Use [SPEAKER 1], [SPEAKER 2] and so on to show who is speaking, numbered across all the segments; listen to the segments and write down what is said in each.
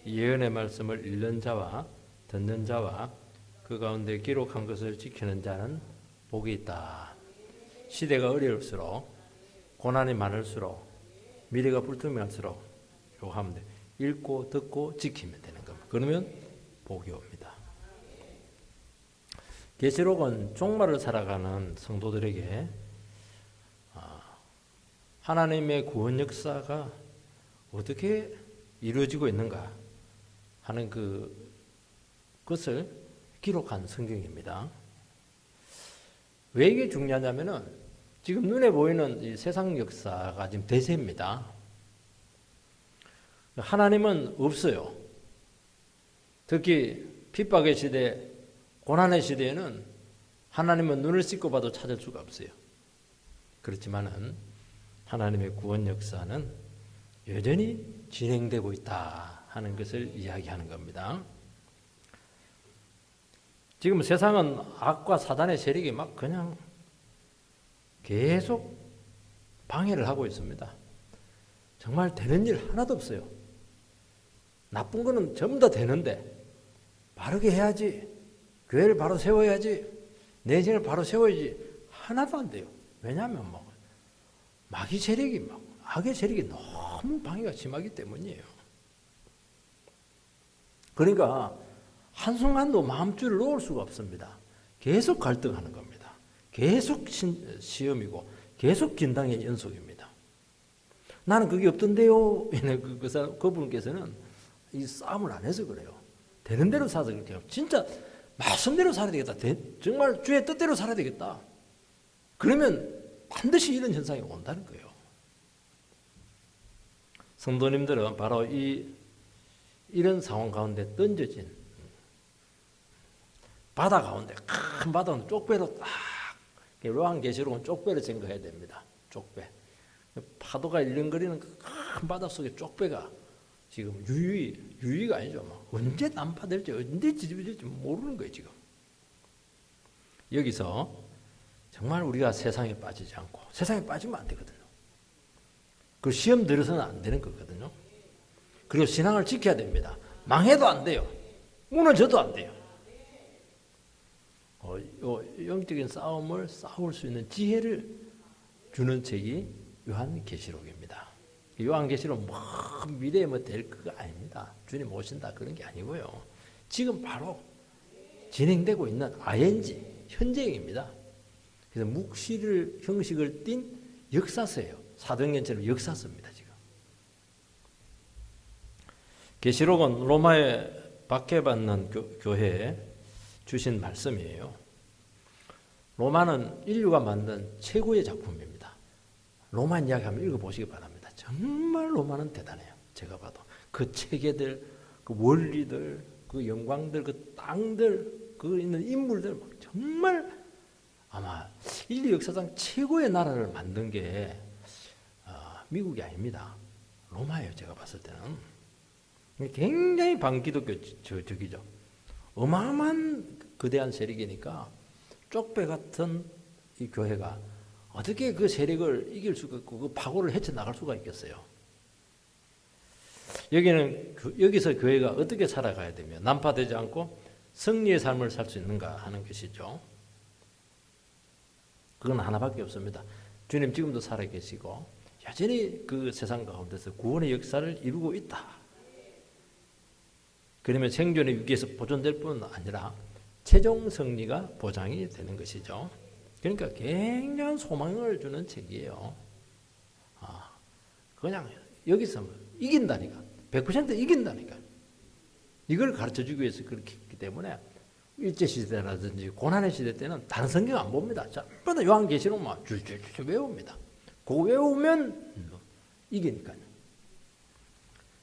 [SPEAKER 1] 예언의 말씀을 읽는 자와 듣는 자와 그 가운데 기록한 것을 지키는 자는 복이 있다. 시대가 어려울수록 고난이 많을수록 미래가 불투명할수록 요거 하면 돼. 읽고 듣고 지키면 되는 겁니다. 그러면 복이 옵니다. 계시록은 종말을 살아가는 성도들에게 하나님의 구원 역사가 어떻게 이루어지고 있는가 하는 그것을 기록한 성경입니다. 왜 이게 중요하냐면은 지금 눈에 보이는 이 세상 역사가 지금 대세입니다. 하나님은 없어요. 특히 핍박의 시대, 고난의 시대에는 하나님은 눈을 씻고 봐도 찾을 수가 없어요. 그렇지만은 하나님의 구원 역사는 여전히 진행되고 있다 하는 것을 이야기하는 겁니다. 지금 세상은 악과 사단의 세력이 막 그냥 계속 방해를 하고 있습니다. 정말 되는 일 하나도 없어요. 나쁜 거는 전부 다 되는데 바르게 해야지, 교회를 바로 세워야지, 내 인생을 바로 세워야지 하나도 안 돼요. 왜냐하면 마귀 세력이 악의 세력이 너무 방해가 심하기 때문이에요. 그러니까 한순간도 마음줄을 놓을 수가 없습니다. 계속 갈등하는 겁니다. 계속 시험이고 계속 긴장의 연속입니다. 나는 그게 없던데요. 그분께서는 이 싸움을 안 해서 그래요. 되는 대로 살아서 그렇게 해요. 진짜 말씀대로 살아야 되겠다. 정말 주의 뜻대로 살아야 되겠다. 그러면 반드시 이런 현상이 온다는 거예요. 성도님들은 바로 이런 상황 가운데 던져진 바다 가운데, 큰 바다 가운데 쪽배로 딱, 요한계시록은 쪽배를 생각해야 됩니다. 쪽배. 파도가 일렁거리는 그 큰 바다 속에 쪽배가 지금 유유가 아니죠. 언제 난파될지, 언제 뒤집어질지 모르는 거예요, 지금. 여기서 정말 우리가 세상에 빠지지 않고, 세상에 빠지면 안 되거든요. 그 시험 들어서는 안 되는 거거든요. 그리고 신앙을 지켜야 됩니다. 망해도 안 돼요. 무너져도 안 돼요. 영적인 싸움을 싸울 수 있는 지혜를 주는 책이 요한계시록입니다. 요한계시록은 미래에 될 그거 아닙니다. 주님 오신다 그런 게 아니고요. 지금 바로 진행되고 있는 ING, 현재형입니다. 그래서 형식을 띤 역사서예요. 사도행전처럼 역사서입니다. 지금 계시록은 로마에 박해받는 교회에 주신 말씀이에요. 로마는 인류가 만든 최고의 작품입니다. 로마 이야기 한번 읽어보시기 바랍니다. 정말 로마는 대단해요. 제가 봐도 그 체계들, 그 원리들, 그 영광들, 그 땅들, 그 있는 인물들 정말 아마 인류 역사상 최고의 나라를 만든 게 미국이 아닙니다. 로마예요. 제가 봤을 때는 굉장히 반기독교적이죠. 어마어마한 거대한 세력이니까 쪽배 같은 이 교회가 어떻게 그 세력을 이길 수가 있고 그 파고를 헤쳐나갈 수가 있겠어요. 여기서 교회가 어떻게 살아가야 되며 난파되지 않고 승리의 삶을 살 수 있는가 하는 것이죠. 그건 하나밖에 없습니다. 주님 지금도 살아계시고 여전히 그 세상 가운데서 구원의 역사를 이루고 있다. 그러면 생존의 위기에서 보존될 뿐 아니라 최종 승리가 보장이 되는 것이죠. 그러니까 굉장한 소망을 주는 책이에요. 그냥 여기서 이긴다니까. 100% 이긴다니까. 이걸 가르쳐주기 위해서 그렇게 했기 때문에 일제시대라든지 고난의 시대 때는 다른 성경 안 봅니다. 전부 다 요한계시록만 줄줄줄 외웁니다. 그거 외우면 이기니까요.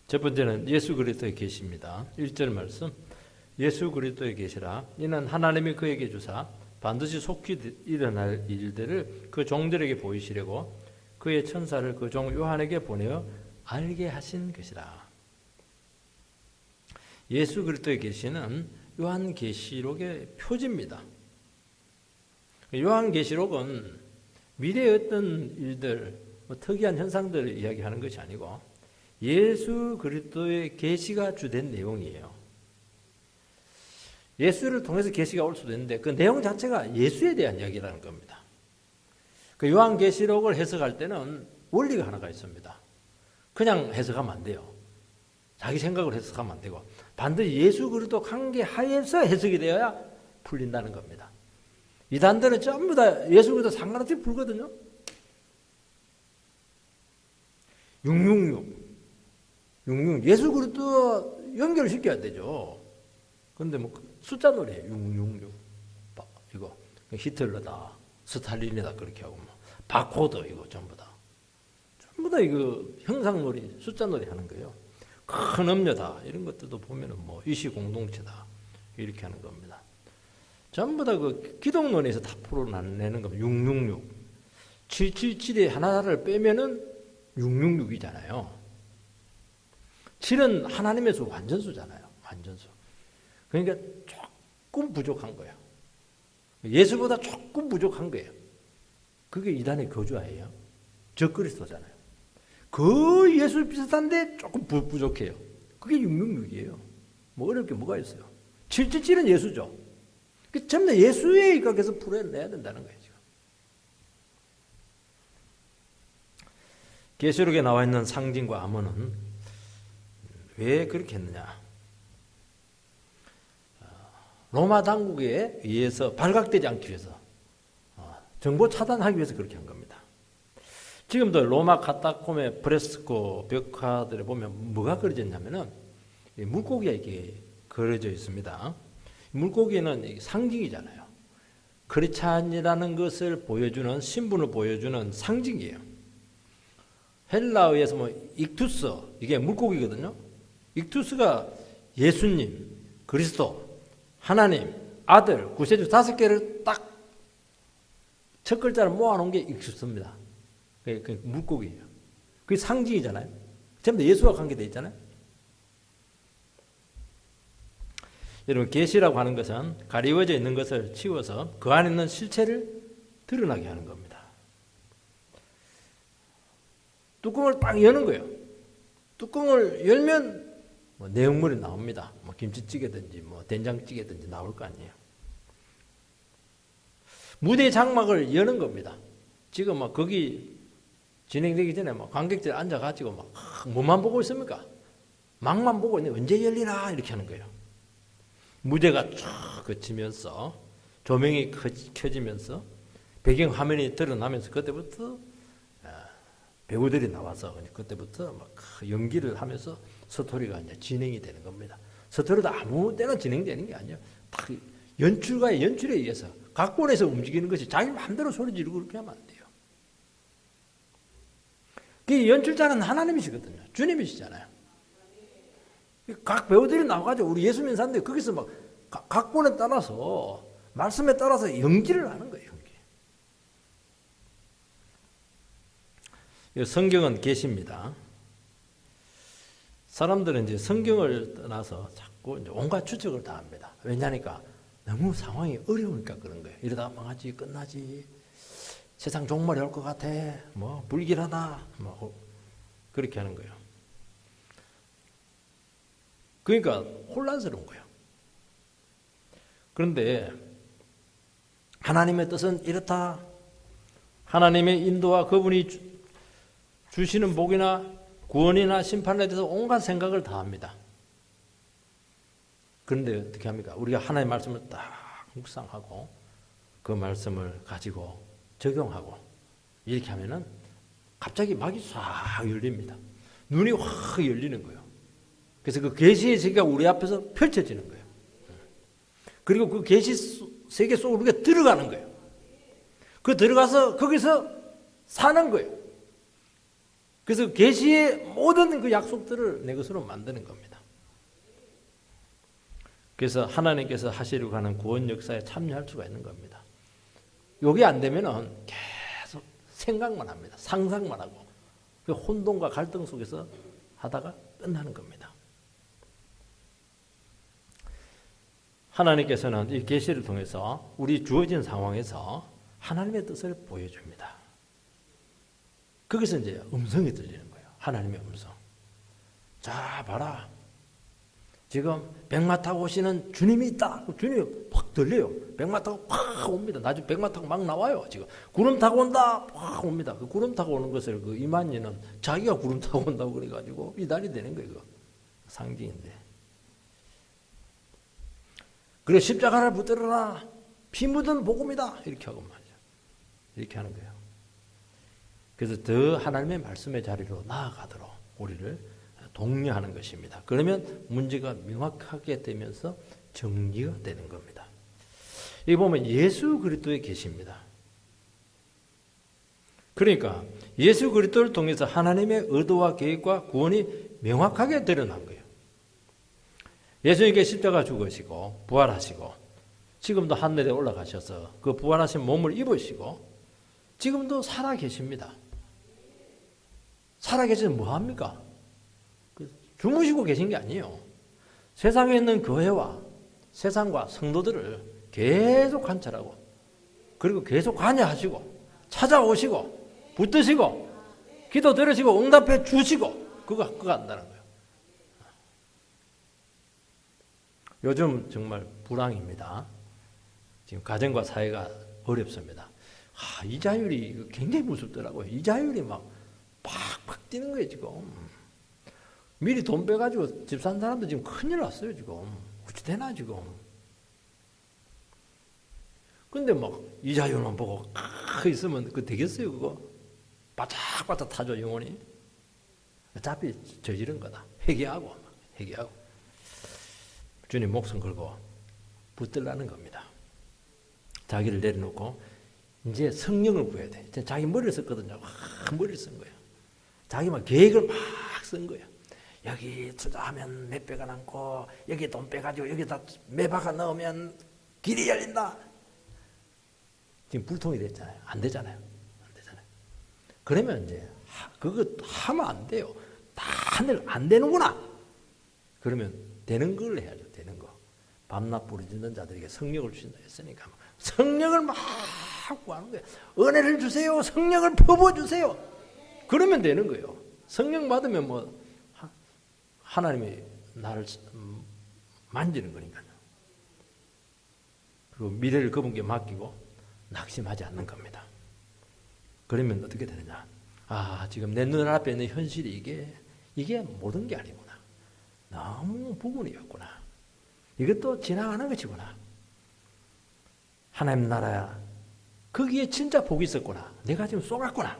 [SPEAKER 1] 첫 번째는 예수 그리스도의 계시입니다. 1절 말씀. 예수 그리스도의 계시라. 이는 하나님이 그에게 주사 반드시 속히 일어날 일들을 그 종들에게 보이시려고 그의 천사를 그 종 요한에게 보내어 알게 하신 것이라. 예수 그리스도의 계시는 요한계시록의 표지입니다. 요한계시록은 미래의 어떤 일들, 특이한 현상들을 이야기하는 것이 아니고 예수 그리스도의 계시가 주된 내용이에요. 예수를 통해서 계시가 올 수도 있는데 그 내용 자체가 예수에 대한 이야기라는 겁니다. 그 요한계시록을 해석할 때는 원리가 하나가 있습니다. 그냥 해석하면 안 돼요. 자기 생각으로 해석하면 안 되고 반드시 예수 그리스도 관계 하에서 해석이 되어야 풀린다는 겁니다. 이단들은 전부 다 예수 그리스도 상관없이 풀거든요. 666 예수 그리스도 연결시켜야 되죠. 근데 뭐 숫자 놀이에요. 666 이거 히틀러다 스탈린이다 그렇게 하고 뭐 바코드 이거 전부 다 이거 형상놀이 숫자 놀이 하는 거예요. 큰 음료다 이런 것들도 보면은 뭐 이시 공동체다 이렇게 하는 겁니다. 전부 다 그 기독론에서 다 풀어내는 겁니다. 666 777에 하나를 빼면은 666이잖아요. 7은 하나님의 수 완전수잖아요. 완전수. 그러니까 조금 부족한 거예요. 예수보다 조금 부족한 거예요. 그게 이단의 거주아예요. 적그리스도잖아요. 거의 예수 비슷한데 조금 부족해요. 그게 666이에요. 뭐 어려울 게 뭐가 있어요. 777은 예수죠. 전부 다 예수에 입각해서 풀어내야 된다는 거예요. 지금. 계시록에 나와 있는 상징과 암호는 왜 그렇게 했느냐. 로마 당국에 의해서 발각되지 않기 위해서 정보 차단하기 위해서 그렇게 한 겁니다. 지금도 로마 카타콤의 프레스코 벽화들에 보면 뭐가 그려져 있냐면은 물고기가 이렇게 그려져 있습니다. 물고기는 상징이잖아요. 크리스찬이라는 것을 보여주는 신분을 보여주는 상징이에요. 헬라어에서 뭐 익투스 이게 물고기거든요. 익투스가 예수님, 그리스도, 하나님, 아들, 구세주 5개를 딱 첫 글자를 모아놓은 게 익투스입니다. 그 물고기예요. 그게 상징이잖아요. 전부 다 예수와 관계되어 있잖아요. 여러분 계시라고 하는 것은 가리워져 있는 것을 치워서 그 안에 있는 실체를 드러나게 하는 겁니다. 뚜껑을 딱 여는 거예요. 뚜껑을 열면 뭐 내용물이 나옵니다. 뭐 김치찌개든지 뭐 된장찌개든지 나올 거 아니에요. 무대 장막을 여는 겁니다. 지금 막 거기 진행되기 전에 막 관객들 앉아가지고 막 뭐만 보고 있습니까? 막만 보고 있는데 언제 열리나 이렇게 하는 거예요. 무대가 쫙 거치면서 조명이 켜지면서 배경 화면이 드러나면서 그때부터 배우들이 나와서 그때부터 막 연기를 하면서 스토리가 이제 진행이 되는 겁니다. 스토리도 아무 때나 진행되는 게 아니에요. 딱 연출가의 연출에 의해서 각본에서 움직이는 것이 자기 마음대로 소리 지르고 그렇게 하면 안 돼요. 그 연출자는 하나님이시거든요. 주님이시잖아요. 각 배우들이 나와가지고 우리 예수 믿는 사람들이 거기서 막 각본에 따라서 말씀에 따라서 연기를 하는 거예요. 연기. 성경은 계시입니다. 사람들은 이제 성경을 떠나서 자꾸 이제 온갖 추측을 다 합니다. 왜냐니까 너무 상황이 어려우니까 그런 거예요. 이러다가 망하지, 끝나지, 세상 종말이 올 것 같아, 뭐 불길하다, 뭐 그렇게 하는 거예요. 그러니까 혼란스러운 거예요. 그런데 하나님의 뜻은 이렇다. 하나님의 인도와 그분이 주시는 복이나 구원이나 심판에 대해서 온갖 생각을 다 합니다. 그런데 어떻게 합니까? 우리가 하나님의 말씀을 딱 묵상하고 그 말씀을 가지고 적용하고 이렇게 하면은 갑자기 막이 싹 열립니다. 눈이 확 열리는 거예요. 그래서 그 계시의 세계가 우리 앞에서 펼쳐지는 거예요. 그리고 그 계시 세계 속으로 우리가 들어가는 거예요. 그 들어가서 거기서 사는 거예요. 그래서 계시의 모든 그 약속들을 내 것으로 만드는 겁니다. 그래서 하나님께서 하시려고 하는 구원 역사에 참여할 수가 있는 겁니다. 이게 안 되면은 계속 생각만 합니다. 상상만 하고 그 혼돈과 갈등 속에서 하다가 끝나는 겁니다. 하나님께서는 이 계시를 통해서 우리 주어진 상황에서 하나님의 뜻을 보여줍니다. 거기서 이제 음성이 들리는 거예요. 하나님의 음성. 자, 봐라. 지금 백마 타고 오시는 주님이 있다. 주님이 확 들려요. 백마 타고 확 옵니다. 나중에 백마 타고 막 나와요. 지금 구름 타고 온다. 확 옵니다. 그 구름 타고 오는 것을 그 이만희는 자기가 구름 타고 온다고 그래가지고 이달이 되는 거예요. 그 상징인데. 그래 십자가를 붙들어라. 피 묻은 복음이다. 이렇게 하고 말이죠. 이렇게 하는 거예요. 그래서 더 하나님의 말씀의 자리로 나아가도록 우리를 독려하는 것입니다. 그러면 문제가 명확하게 되면서 정리가 되는 겁니다. 여기 보면 예수 그리스도에 계십니다. 그러니까 예수 그리스도를 통해서 하나님의 의도와 계획과 구원이 명확하게 드러난 거예요. 예수님께 십자가 죽으시고 부활하시고 지금도 하늘에 올라가셔서 그 부활하신 몸을 입으시고 지금도 살아 계십니다. 살아 계시면 뭐합니까? 주무시고 계신 게 아니에요. 세상에 있는 교회와 세상과 성도들을 계속 관찰하고 그리고 계속 관여하시고 찾아오시고 붙드시고 기도 들으시고 응답해 주시고 그거 한다는 거예요. 요즘 정말 불황입니다. 지금 가정과 사회가 어렵습니다. 이자율이 굉장히 무섭더라고요. 이자율이 막 팍팍 뛰는 거예요 지금. 미리 돈 빼가지고 집 산 사람도 지금 큰일 났어요, 지금. 어찌 되나, 지금. 근데 막, 이자율만 보고, 있으면 그거 되겠어요, 그거? 바짝바짝 타죠, 영혼이. 어차피 저지른 거다. 회개하고. 주님 목숨 걸고 붙들라는 겁니다. 자기를 내려놓고, 이제 성령을 구해야 돼. 자기 머리를 썼거든요. 머리를 쓴 거예요. 자기 막 계획을 막 쓴 거예요. 여기 투자하면 몇 배가 남고 여기 돈 빼가지고 여기다 매박아 넣으면 길이 열린다. 지금 불통이 됐잖아요. 안 되잖아요. 그러면 이제 그거 하면 안 돼요. 다 안 되는구나. 그러면 되는 걸 해야죠. 되는 거. 밤낮 부르짖는 자들에게 성령을 주신다 했으니까 성령을 막 구하는 거예요. 은혜를 주세요. 성령을 퍼부어주세요. 그러면 되는 거예요. 성령 받으면 뭐 하나님이 나를 만지는 거니까요. 그리고 미래를 그분께 맡기고 낙심하지 않는 겁니다. 그러면 어떻게 되느냐? 지금 내 눈앞에 있는 현실이 이게 모든 게 아니구나. 너무 부분이었구나. 이것도 지나가는 것이구나. 하나님 나라야. 거기에 진짜 복이 있었구나. 내가 지금 쏘갔구나.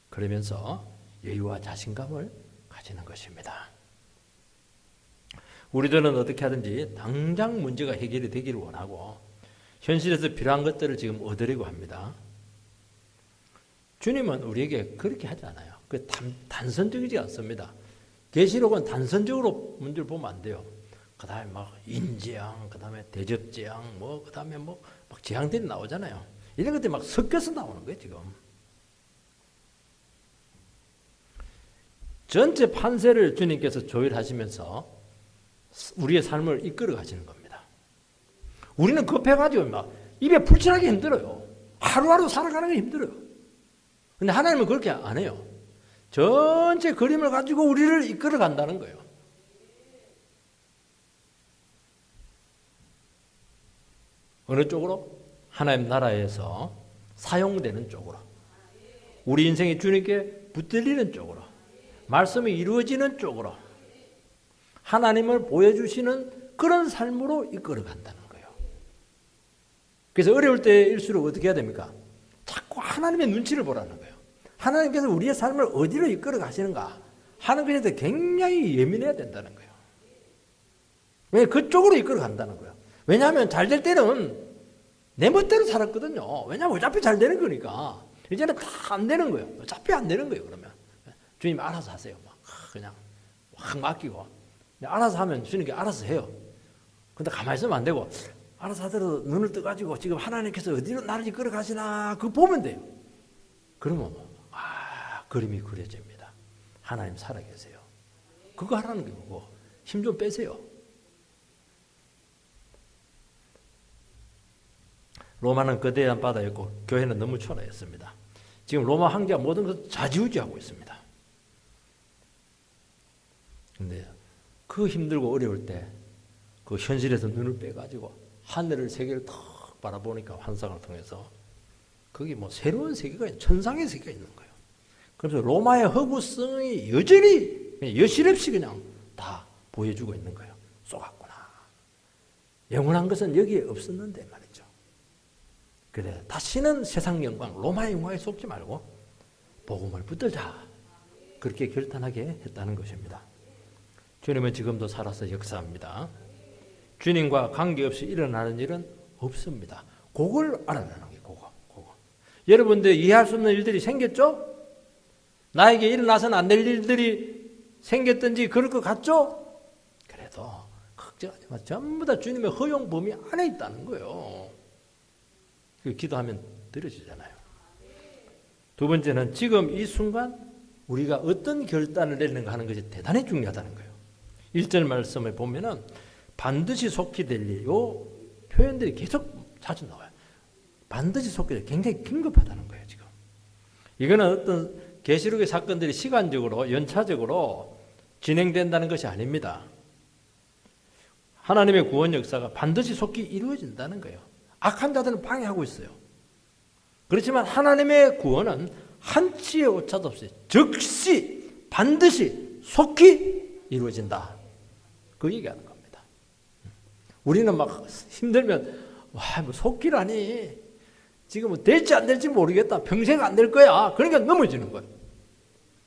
[SPEAKER 1] 그러면서 여유와 자신감을 가지는 것입니다. 우리들은 어떻게 하든지 당장 문제가 해결이 되기를 원하고 현실에서 필요한 것들을 지금 얻으려고 합니다. 주님은 우리에게 그렇게 하지 않아요. 그 단선적이지 않습니다. 계시록은 단선적으로 문제를 보면 안 돼요. 그 다음에 막 인재앙, 그 다음에 대접재앙, 그 다음에 막 재앙들이 나오잖아요. 이런 것들이 막 섞여서 나오는 거예요, 지금. 전체 판세를 주님께서 조율하시면서 우리의 삶을 이끌어 가시는 겁니다. 우리는 급해가지고 막 입에 풀칠하기 힘들어요. 하루하루 살아가는 게 힘들어요. 근데 하나님은 그렇게 안 해요. 전체 그림을 가지고 우리를 이끌어 간다는 거예요. 어느 쪽으로? 하나님 나라에서 사용되는 쪽으로. 우리 인생이 주님께 붙들리는 쪽으로. 말씀이 이루어지는 쪽으로 하나님을 보여주시는 그런 삶으로 이끌어 간다는 거예요. 그래서 어려울 때일수록 어떻게 해야 됩니까? 자꾸 하나님의 눈치를 보라는 거예요. 하나님께서 우리의 삶을 어디로 이끌어 가시는가 하는 것에 대해 굉장히 예민해야 된다는 거예요. 왜 그쪽으로 이끌어 간다는 거예요. 왜냐하면 잘 될 때는 내 멋대로 살았거든요. 왜냐하면 어차피 잘 되는 거니까. 이제는 다 안 되는 거예요. 어차피 안 되는 거예요. 그러면 주님 알아서 하세요. 막 그냥 확 맡기고 알아서 하면 주님께 알아서 해요. 근데 가만히 있으면 안 되고 알아서 하더라도 눈을 떠가지고 지금 하나님께서 어디로 나를 이끌어 가시나 그거 보면 돼요. 그러면 그림이 그려집니다. 하나님 살아계세요. 그거 하라는 게 뭐고 힘 좀 빼세요. 로마는 거대한 바다였고 교회는 너무 초라했습니다. 지금 로마 황제가 모든 것을 좌지우지하고 있습니다. 근데 그 힘들고 어려울 때 그 현실에서 눈을 빼가지고 하늘을 세계를 탁 바라보니까 환상을 통해서 거기 뭐 새로운 세계가 천상의 세계가 있는 거예요. 그래서 로마의 허구성이 여전히 여실없이 그냥 다 보여주고 있는 거예요. 쏘갔구나. 영원한 것은 여기에 없었는데 말이죠. 그래 다시는 세상 영광, 로마의 영광에 속지 말고 복음을 붙들자. 그렇게 결단하게 했다는 것입니다. 주님은 지금도 살아서 역사합니다. 주님과 관계없이 일어나는 일은 없습니다. 그걸 알아내는 게 그거. 여러분들 이해할 수 없는 일들이 생겼죠? 나에게 일어나서는 안 될 일들이 생겼든지 그럴 것 같죠? 그래도 걱정하지 마. 전부 다 주님의 허용 범위 안에 있다는 거예요. 기도하면 들어지잖아요. 두 번째는 지금 이 순간 우리가 어떤 결단을 내리는가 하는 것이 대단히 중요하다는 거예요. 1절 말씀을 보면은 반드시 속히 될 일, 요 표현들이 계속 자주 나와요. 반드시 속히 될 일, 굉장히 긴급하다는 거예요, 지금. 이거는 어떤 계시록의 사건들이 시간적으로, 연차적으로 진행된다는 것이 아닙니다. 하나님의 구원 역사가 반드시 속히 이루어진다는 거예요. 악한 자들은 방해하고 있어요. 그렇지만 하나님의 구원은 한치의 오차도 없이 즉시 반드시 속히 이루어진다. 그 얘기하는 겁니다. 우리는 막 힘들면 와, 뭐 속기라니 지금 뭐 될지 안 될지 모르겠다. 평생 안 될 거야. 그러니까 넘어지는 거예요.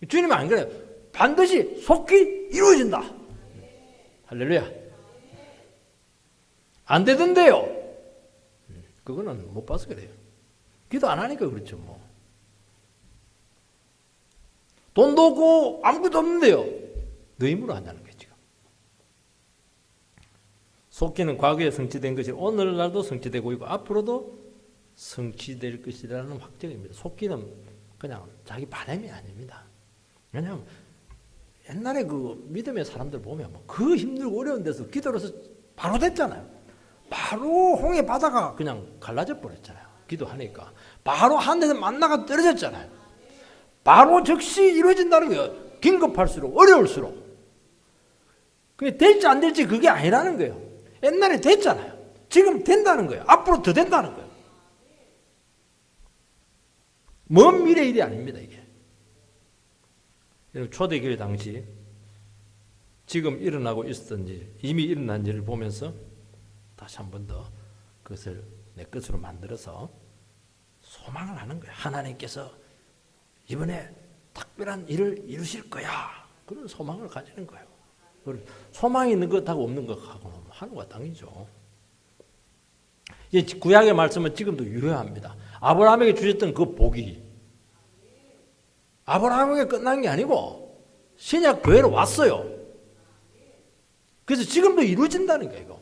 [SPEAKER 1] 주님은 안 그래요. 반드시 속히 이루어진다. 할렐루야. 안 되던데요. 그거는 못 봐서 그래요. 기도 안 하니까 그렇죠 뭐. 돈도 없고 아무것도 없는데요. 너 힘으로 한다는 거예요 지금. 속기는 과거에 성취된 것이 오늘날도 성취되고 있고 앞으로도 성취될 것이라는 확정입니다. 속기는 그냥 자기 바람이 아닙니다. 왜냐하면 옛날에 그 믿음의 사람들 보면 그 힘들고 어려운 데서 기도로서 바로 됐잖아요. 바로 홍해 바다가 그냥 갈라져 버렸잖아요. 기도하니까. 바로 하늘에서 만나가 떨어졌잖아요. 바로 즉시 이루어진다는 거예요. 긴급할수록 어려울수록. 그게 될지 안 될지 그게 아니라는 거예요. 옛날에 됐잖아요. 지금 된다는 거예요. 앞으로 더 된다는 거예요. 먼 미래 일이 아닙니다, 이게. 초대교회 당시 지금 일어나고 있었던 일, 이미 일어난 일을 보면서 다시 한 번 더 그것을 내 것으로 만들어서 소망을 하는 거예요. 하나님께서 이번에 특별한 일을 이루실 거야. 그런 소망을 가지는 거예요. 소망이 있는 것하고 없는 것하고는 하늘과 땅이죠. 구약의 말씀은 지금도 유효합니다. 아브라함에게 주셨던 그 복이 아브라함에게 끝난 게 아니고 신약 교회로 왔어요. 그래서 지금도 이루어진다는 거예요. 이거.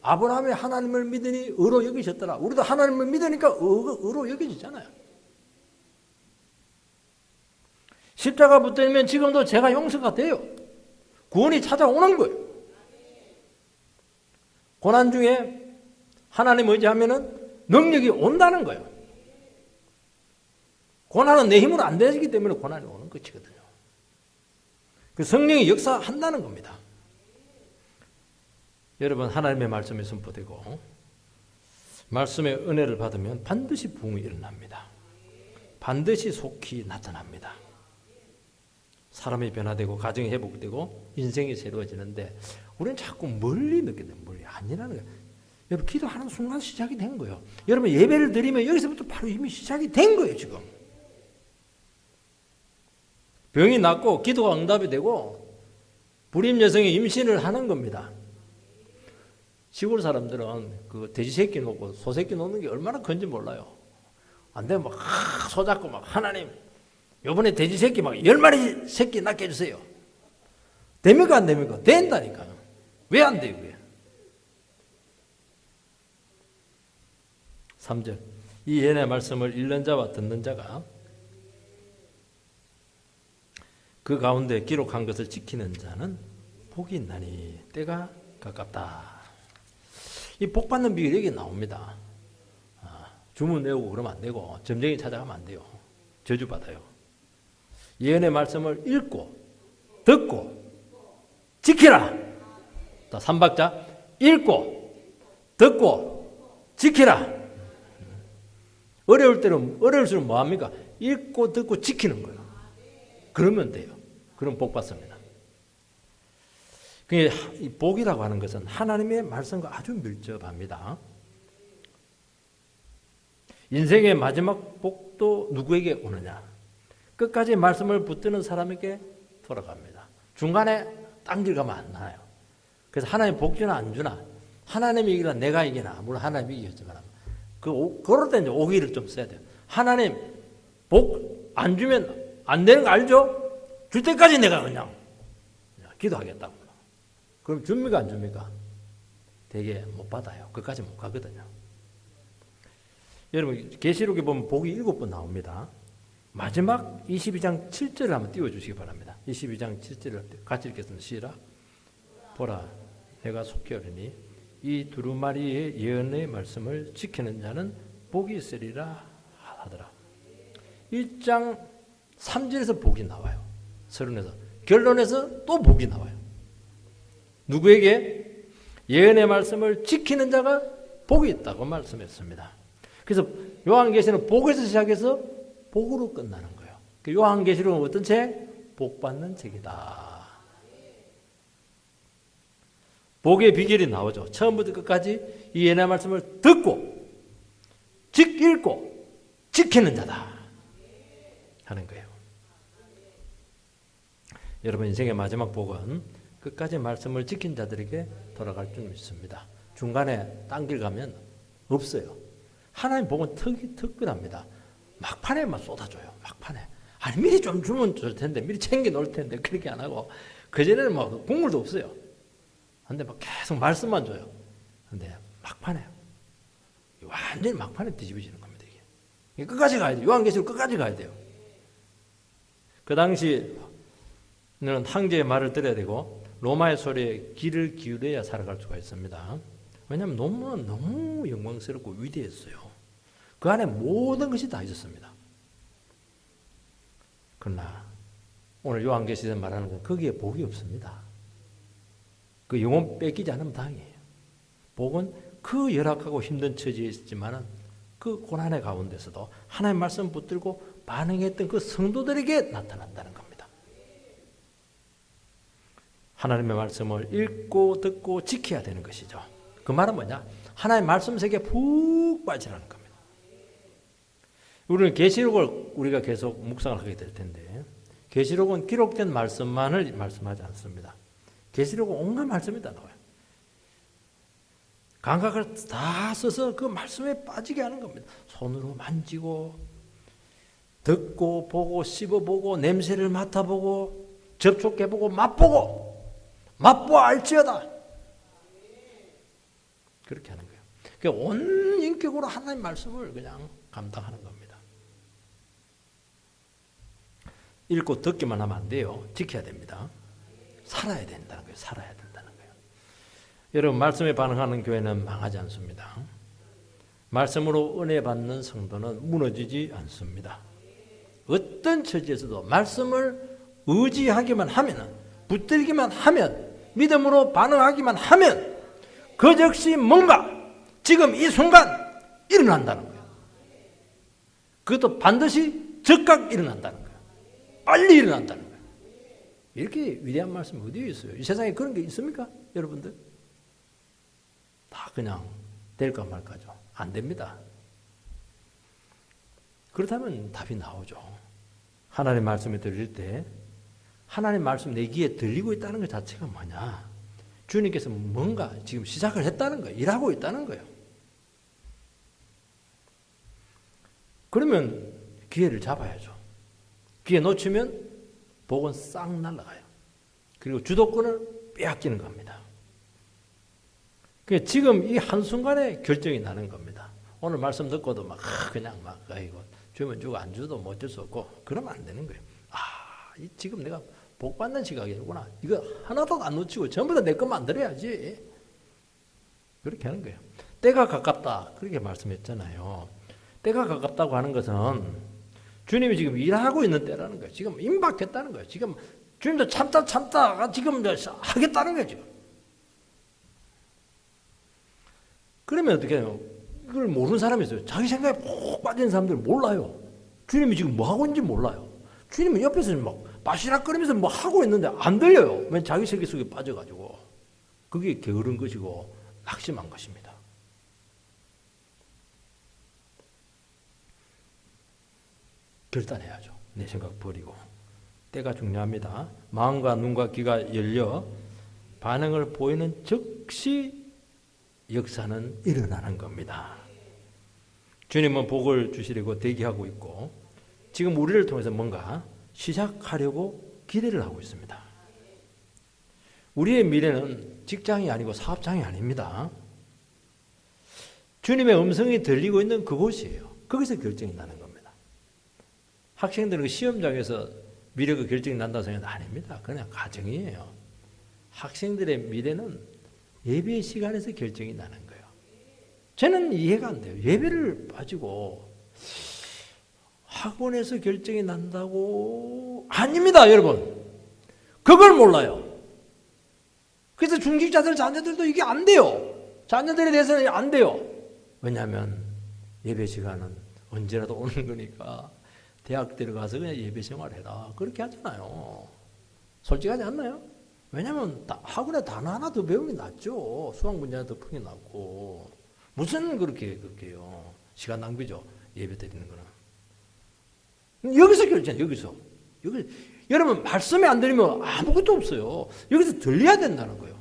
[SPEAKER 1] 아브라함이 하나님을 믿으니 의로 여기셨더라. 우리도 하나님을 믿으니까 의로 여기지잖아요. 십자가 붙들면 지금도 죄가 용서가 돼요. 구원이 찾아오는 거예요. 고난 중에 하나님 의지하면은 능력이 온다는 거예요. 고난은 내 힘으로 안 되기 때문에 고난이 오는 것이거든요. 그 성령이 역사한다는 겁니다. 여러분 하나님의 말씀에 선포되고 말씀의 은혜를 받으면 반드시 부흥이 일어납니다. 반드시 속히 나타납니다. 사람이 변화되고 가정이 회복되고 인생이 새로워지는데 우리는 자꾸 멀리 느끼게 돼요. 멀리 아니라는 거예요. 여러분 기도하는 순간 시작이 된 거예요. 여러분 예배를 드리면 여기서부터 바로 이미 시작이 된 거예요. 지금 병이 낫고 기도가 응답이 되고 불임 여성이 임신을 하는 겁니다. 시골 사람들은 그 돼지 새끼 놓고 소 새끼 놓는 게 얼마나 큰지 몰라요. 안 되면 막 손잡고 막 하나님 요번에 돼지 새끼 막 10마리 새끼 낳게 해주세요. 됩니까 안 됩니까? 된다니까요. 왜 안 돼요? 그게? 3절 이 예언의 말씀을 읽는 자와 듣는 자가 그 가운데 기록한 것을 지키는 자는 복이 있나니 때가 가깝다. 이 복 받는 비결이 여기 나옵니다. 주문 외우고 그러면 안 되고 점쟁이 찾아가면 안 돼요. 저주받아요. 예언의 말씀을 읽고 듣고 지키라. 자, 3박자. 읽고, 듣고, 지키라. 어려울수록 뭐합니까? 읽고, 듣고, 지키는 거예요. 그러면 돼요. 그럼 복 받습니다. 이 복이라고 하는 것은 하나님의 말씀과 아주 밀접합니다. 인생의 마지막 복도 누구에게 오느냐? 끝까지 말씀을 붙드는 사람에게 돌아갑니다. 중간에 딴 길 가면 안 나요. 그래서 하나님 복 주나 안 주나, 하나님이 이기나 내가 이기나, 물론 하나님이 이겼지만, 그럴 때 이제 오기를 좀 써야 돼요. 하나님 복 안 주면 안 되는 거 알죠? 줄 때까지 내가 그냥 기도하겠다고. 그럼 줍니까 안 줍니까? 되게 못 받아요. 끝까지 못 가거든요. 여러분 계시록에 보면 복이 7번 나옵니다. 마지막 22장 7절을 한번 띄워주시기 바랍니다. 22장 7절을 같이 읽겠습니다. 시작. 보라 내가 속히 오리니 이 두루마리의 예언의 말씀을 지키는 자는 복이 있으리라 하더라. 1장 3절에서 복이 나와요. 서론에서. 결론에서 또 복이 나와요. 누구에게? 예언의 말씀을 지키는 자가 복이 있다고 말씀했습니다. 그래서 요한계시는 복에서 시작해서 복으로 끝나는 거예요. 요한계시록은 어떤 책? 복받는 책이다. 복의 비결이 나오죠. 처음부터 끝까지 이 예언의 말씀을 듣고 읽고 지키는 자다 하는 거예요. 여러분 인생의 마지막 복은 끝까지 말씀을 지킨 자들에게 돌아갈 줄 믿습니다. 중간에 딴 길 가면 없어요. 하나님 복은 특별합니다. 막판에 막 쏟아줘요. 막판에. 아니 미리 좀 주면 좋을 텐데 미리 챙겨 놓을 텐데 그렇게 안 하고 그전에는 막 국물도 없어요. 근데 막 계속 말씀만 줘요. 근데 막판에 완전히 막판에 뒤집어지는 겁니다. 이게 끝까지 가야 돼요. 요한계시록 끝까지 가야 돼요. 그 당시는 황제의 말을 들어야 되고 로마의 소리에 귀를 기울여야 살아갈 수가 있습니다. 왜냐하면 너무 영광스럽고 위대했어요. 그 안에 모든 것이 다 있었습니다. 그러나 오늘 요한계시록에 말하는 건 거기에 복이 없습니다. 그 영혼 뺏기지 않으면 다행이에요. 복은 그 열악하고 힘든 처지에 있지만은 그 고난의 가운데서도 하나님의 말씀 붙들고 반응했던 그 성도들에게 나타난다는 겁니다. 하나님의 말씀을 읽고 듣고 지켜야 되는 것이죠. 그 말은 뭐냐? 하나님의 말씀 세계에 푹 빠지라는 겁니다. 우리는 계시록을 우리가 계속 묵상을 하게 될 텐데 계시록은 기록된 말씀만을 말씀하지 않습니다. 계시록은 온갖 말씀이 다 나와요. 감각을 다 써서 그 말씀에 빠지게 하는 겁니다. 손으로 만지고 듣고 보고 씹어보고 냄새를 맡아보고 접촉해보고 맛보아 알지어다. 그렇게 하는 거예요. 그러니까 온 인격으로 하나님의 말씀을 그냥 감당하는 겁니다. 읽고 듣기만 하면 안 돼요. 지켜야 됩니다. 살아야 된다는 거예요. 살아야 된다는 거예요. 여러분 말씀에 반응하는 교회는 망하지 않습니다. 말씀으로 은혜 받는 성도는 무너지지 않습니다. 어떤 처지에서도 말씀을 의지하기만 하면 붙들기만 하면 믿음으로 반응하기만 하면 그 즉시 뭔가 지금 이 순간 일어난다는 거예요. 그것도 반드시 즉각 일어난다는 거예요. 빨리 일어난다는 거예요. 이렇게 위대한 말씀이 어디에 있어요? 이 세상에 그런 게 있습니까? 여러분들? 다 그냥 될까 말까죠. 안 됩니다. 그렇다면 답이 나오죠. 하나님 말씀을 들릴 때 하나님 말씀 내 귀에 들리고 있다는 것 자체가 뭐냐? 주님께서 뭔가 지금 시작을 했다는 거예요. 일하고 있다는 거예요. 그러면 기회를 잡아야죠. 기회 놓치면 복은 싹 날아가요. 그리고 주도권을 빼앗기는 겁니다. 그러니까 지금 이 한순간에 결정이 나는 겁니다. 오늘 말씀 듣고도 막 그냥 막 아이고 주면 주고 안 주도 뭐 어쩔 수 없고 그러면 안 되는 거예요. 지금 내가 복 받는 시각이구나. 이거 하나도 안 놓치고 전부 다 내 것만 만들어야지. 그렇게 하는 거예요. 때가 가깝다. 그렇게 말씀했잖아요. 때가 가깝다고 하는 것은 주님이 지금 일하고 있는 때라는 거예요. 지금 임박했다는 거예요. 지금 주님도 참다가 지금 하겠다는 거죠. 그러면 어떻게 해요? 이걸 모르는 사람이 있어요. 자기 생각에 푹 빠진 사람들은 몰라요. 주님이 지금 뭐 하고 있는지 몰라요. 주님은 옆에서 막 바시락거리면서 뭐 하고 있는데 안 들려요. 왜? 자기 세계 속에 빠져가지고. 그게 게으른 것이고 낙심한 것입니다. 결단해야죠. 내 생각 버리고. 때가 중요합니다. 마음과 눈과 귀가 열려 반응을 보이는 즉시 역사는 일어나는 겁니다. 주님은 복을 주시려고 대기하고 있고 지금 우리를 통해서 뭔가 시작하려고 기대를 하고 있습니다. 우리의 미래는 직장이 아니고 사업장이 아닙니다. 주님의 음성이 들리고 있는 그곳이에요. 거기서 결정이 나는 겁니다. 학생들은 시험장에서 미래가 결정이 난다는 생각은 아닙니다. 그냥 가정이에요. 학생들의 미래는 예배 시간에서 결정이 나는 거예요. 저는 이해가 안 돼요. 예배를 빠지고 학원에서 결정이 난다고? 아닙니다, 여러분. 그걸 몰라요. 그래서 중직자들 자녀들도 이게 안 돼요. 자녀들에 대해서는 안 돼요. 왜냐하면 예배 시간은 언제라도 오는 거니까 대학 들어가서 그냥 예배 생활해라. 그렇게 하잖아요. 솔직하지 않나요? 왜냐하면 학원에 단어 하나 더 배우는 게 낫죠. 수학 문제 하나 더 푸는 게 낫고. 무슨 그렇게 해요. 시간 낭비죠. 예배 드리는 거는. 여기서 결정, 여기서. 여러분, 말씀이 안 들리면 아무것도 없어요. 여기서 들려야 된다는 거예요.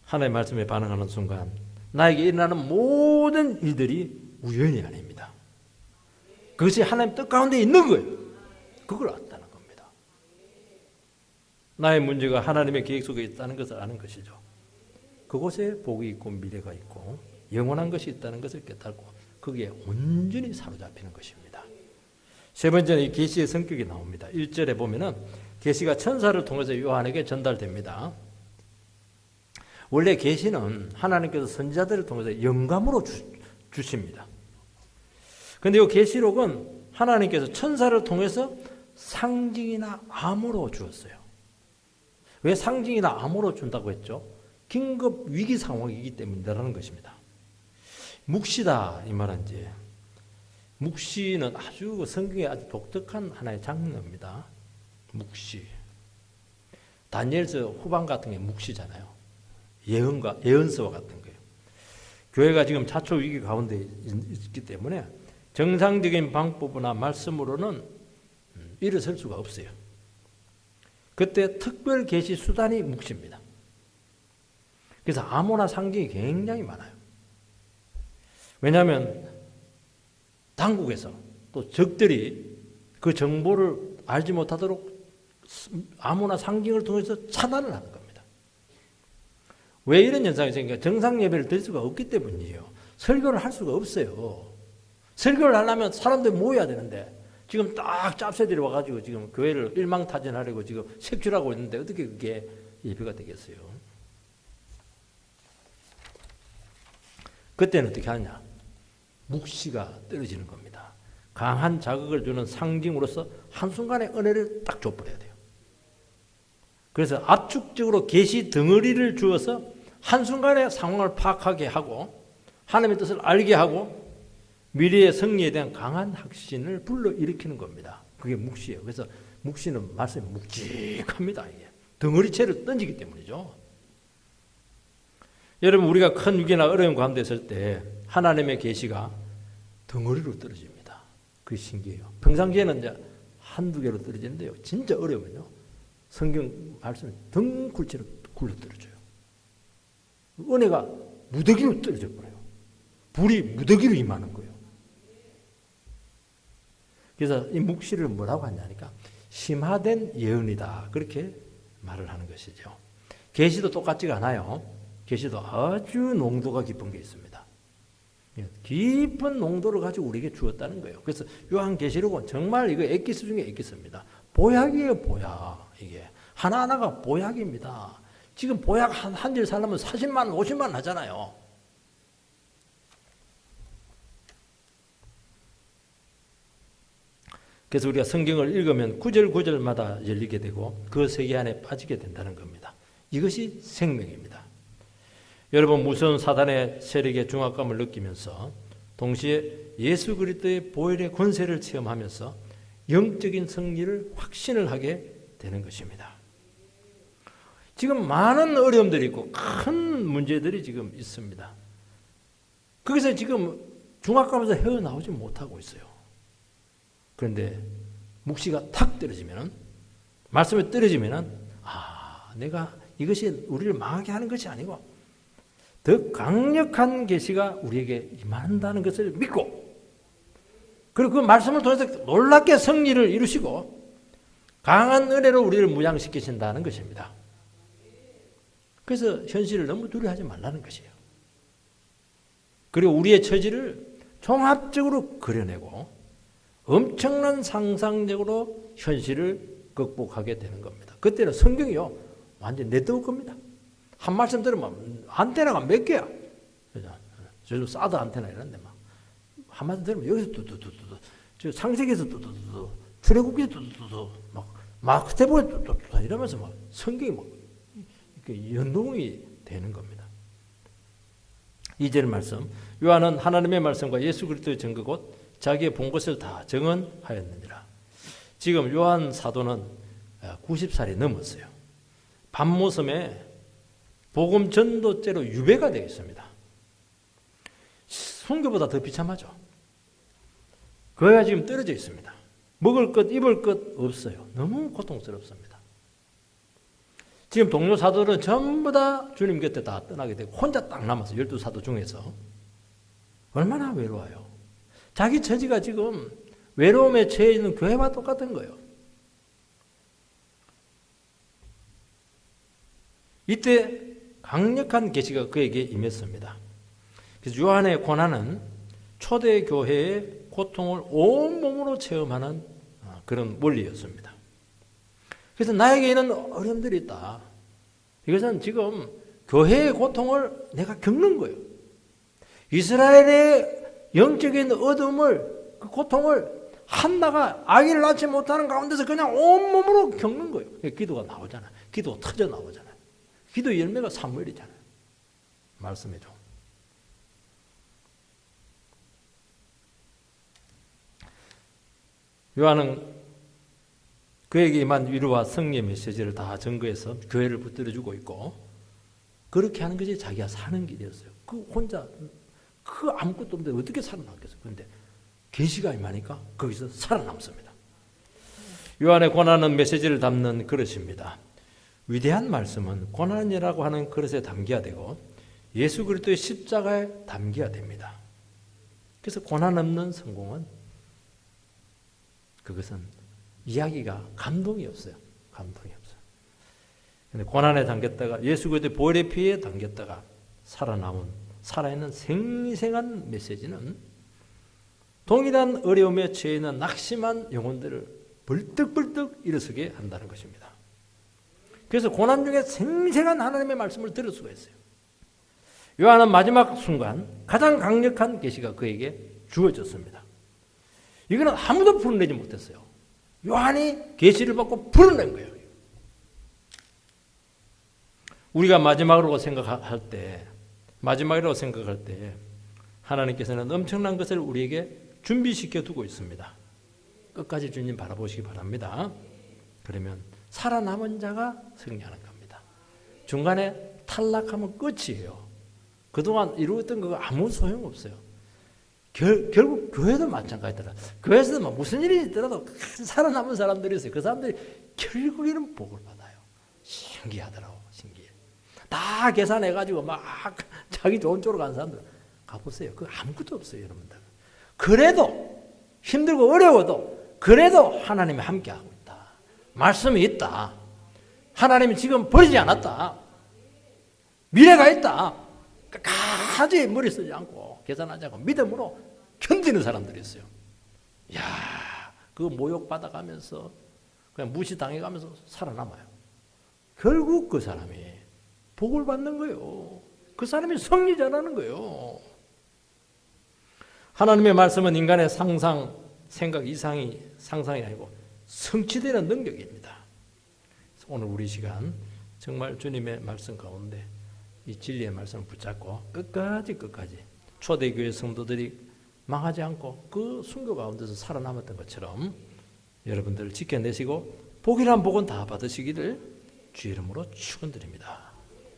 [SPEAKER 1] 하나님의 말씀에 반응하는 순간 나에게 일어나는 모든 일들이 우연이 아닙니다. 그것이 하나님 뜻 가운데 있는 거예요. 그걸 안다는 겁니다. 나의 문제가 하나님의 계획 속에 있다는 것을 아는 것이죠. 그곳에 복이 있고 미래가 있고 영원한 것이 있다는 것을 깨닫고 거기에 온전히 사로잡히는 것입니다. 세 번째는 이 계시의 성격이 나옵니다. 1절에 보면은 계시가 천사를 통해서 요한에게 전달됩니다. 원래 계시는 하나님께서 선지자들을 통해서 영감으로 주십니다. 그런데 이 계시록은 하나님께서 천사를 통해서 상징이나 암호로 주었어요. 왜 상징이나 암호로 준다고 했죠? 긴급 위기 상황이기 때문이라는 것입니다. 묵시다 이 말인지 묵시는 아주 성경에 아주 독특한 하나의 장르입니다. 묵시. 다니엘서 후반 같은 게 묵시잖아요. 예언서와 같은 거예요. 교회가 지금 자초 위기 가운데 있기 때문에 정상적인 방법이나 말씀으로는 일어설 수가 없어요. 그때 특별 계시 수단이 묵시입니다. 그래서 암호나 상징이 굉장히 많아요. 왜냐하면 당국에서 또 적들이 그 정보를 알지 못하도록 암호나 상징을 통해서 차단을 하는 겁니다. 왜 이런 현상이 생겨요? 정상 예배를 드릴 수가 없기 때문이에요. 설교를 할 수가 없어요. 설교를 하려면 사람들이 모여야 되는데 지금 딱 짭새들이 와가지고 지금 교회를 일망타진하려고 지금 색출하고 있는데 어떻게 그게 예배가 되겠어요? 그때는 어떻게 하느냐? 묵시가 떨어지는 겁니다. 강한 자극을 주는 상징으로서 한순간에 은혜를 딱 줘버려야 돼요. 그래서 압축적으로 계시 덩어리를 주어서 한순간에 상황을 파악하게 하고 하나님의 뜻을 알게 하고 미래의 승리에 대한 강한 확신을 불러일으키는 겁니다. 그게 묵시예요. 그래서 묵시는 말씀이 묵직합니다. 이게. 덩어리채를 던지기 때문이죠. 여러분 우리가 큰 위기나 어려운 가운데 있을 때 하나님의 계시가 덩어리로 떨어집니다. 그게 신기해요. 평상시에는 이제 한두 개로 떨어지는데요. 진짜 어려우면요. 성경 말씀이 덩굴처럼 굴러 떨어져요. 은혜가 무더기로 떨어져 버려요. 불이 무더기로 임하는 거예요. 그래서 이 묵시를 뭐라고 하냐니까 심화된 예언이다. 그렇게 말을 하는 것이죠. 계시도 똑같지가 않아요. 계시도 아주 농도가 깊은 게 있습니다. 깊은 농도를 가지고 우리에게 주었다는 거예요. 그래서 요한계시록은 정말 이거 엑기스 중에 엑기스입니다. 보약이에요, 보약. 이게 하나하나가 보약입니다. 지금 보약 한 질 살려면 40만 원, 50만 원 하잖아요. 그래서 우리가 성경을 읽으면 구절 구절마다 열리게 되고 그 세계 안에 빠지게 된다는 겁니다. 이것이 생명입니다. 여러분, 무서운 사단의 세력의 중압감을 느끼면서 동시에 예수 그리스도의 보혈의 권세를 체험하면서 영적인 승리를 확신을 하게 되는 것입니다. 지금 많은 어려움들이 있고 큰 문제들이 지금 있습니다. 거기서 지금 중압감에서 헤어나오지 못하고 있어요. 그런데 묵시가 탁 떨어지면은, 말씀에 떨어지면은, 내가 이것이 우리를 망하게 하는 것이 아니고 더 강력한 계시가 우리에게 임한다는 것을 믿고, 그리고 그 말씀을 통해서 놀랍게 승리를 이루시고 강한 은혜로 우리를 무장시키신다는 것입니다. 그래서 현실을 너무 두려워하지 말라는 것이에요. 그리고 우리의 처지를 종합적으로 그려내고 엄청난 상상력으로 현실을 극복하게 되는 겁니다. 그때는 성경이요, 완전 내뜨울 겁니다. 한 말씀 들으면 안테나가 몇 개야. 저도 사드 안테나 이런데 막 한 말씀 들으면 여기서 뚜뚜뚜뚜, 저 상세기에서 뚜뚜뚜뚜, 출애굽기에 뚜뚜뚜뚜, 막 스테보에 뚜뚜뚜 이러면서 막 성경이 막 이렇게 연동이 되는 겁니다. 2절 말씀, 요한은 하나님의 말씀과 예수 그리스도의 증거 곧 자기의 본 것을 다 증언하였느니라. 지금 요한 사도는 90살이 넘었어요. 밤모섬에 복음 전도죄로 유배가 되어 있습니다. 순교보다 더 비참하죠. 그가 지금 떨어져 있습니다. 먹을 것, 입을 것 없어요. 너무 고통스럽습니다. 지금 동료 사도들은 전부 다 주님 곁에 다 떠나게 되고 혼자 딱 남았어요. 12사도 중에서. 얼마나 외로워요. 자기 처지가 지금 외로움에 처해 있는 교회와 똑같은 거예요. 이때 강력한 계시가 그에게 임했습니다. 그래서 요한의 고난은 초대교회의 고통을 온몸으로 체험하는 그런 원리였습니다. 그래서 나에게는 어려움들이 있다. 이것은 지금 교회의 고통을 내가 겪는 거예요. 이스라엘의 영적인 어둠을, 그 고통을 한나가 아기를 낳지 못하는 가운데서 그냥 온몸으로 겪는 거예요. 기도가 나오잖아요. 기도가 터져 나오잖아요. 기도 열매가 사무엘이잖아요. 말씀해줘. 요한은 그에게 임한 위로와 승리의 메시지를 다 증거해서 교회를 붙들어주고 있고, 그렇게 하는 것이 자기가 사는 길이었어요. 그 혼자 그 아무것도 없는데 어떻게 살아남겠어요? 그런데 계시가 임하니까 거기서 살아남습니다. 요한의 고난은 메시지를 담는 그릇입니다. 위대한 말씀은 고난이라고 하는 그릇에 담겨야 되고 예수 그리스도의 십자가에 담겨야 됩니다. 그래서 고난 없는 성공은, 그것은 이야기가 감동이 없어요. 감동이 없어요. 근데 고난에 담겼다가 예수 그리스도의 보혈의 피에 담겼다가 살아있는 생생한 메시지는 동일한 어려움에 처해 있는 낙심한 영혼들을 벌떡벌떡 일어서게 한다는 것입니다. 그래서 고난 중에 생생한 하나님의 말씀을 들을 수가 있어요. 요한은 마지막 순간 가장 강력한 계시가 그에게 주어졌습니다. 이거는 아무도 풀어내지 못했어요. 요한이 계시를 받고 풀어낸 거예요. 우리가 마지막이라고 생각할 때 하나님께서는 엄청난 것을 우리에게 준비시켜 두고 있습니다. 끝까지 주님 바라보시기 바랍니다. 그러면 살아남은 자가 승리하는 겁니다. 중간에 탈락하면 끝이에요. 그동안 이루었던 거 아무 소용없어요. 결국 교회도 마찬가지더라. 교회에서도 무슨 일이 있더라도 살아남은 사람들이 있어요. 그 사람들이 결국에는 복을 받아요. 신기하더라고. 신기해. 다 계산해가지고 막 자기 좋은 쪽으로 가는 사람들 가보세요. 그거 아무것도 없어요, 여러분들. 그래도 힘들고 어려워도 그래도 하나님이 함께하고 있다. 말씀이 있다. 하나님이 지금 버리지 않았다. 미래가 있다. 끝까지 머리 쓰지 않고 계산하지 않고 믿음으로 견디는 사람들이 있어요. 이야, 그거 모욕받아가면서 그냥 무시당해가면서 살아남아요. 결국 그 사람이 복을 받는 거예요. 그 사람이 승리자라는 거예요. 하나님의 말씀은 인간의 상상, 생각 이상이 상상이 아니고 성취되는 능력입니다. 오늘 우리 시간 정말 주님의 말씀 가운데 이 진리의 말씀을 붙잡고 끝까지 초대교회 성도들이 망하지 않고 그 순교 가운데서 살아남았던 것처럼 여러분들을 지켜내시고 복이란 복은 다 받으시기를 주의 이름으로 축원드립니다.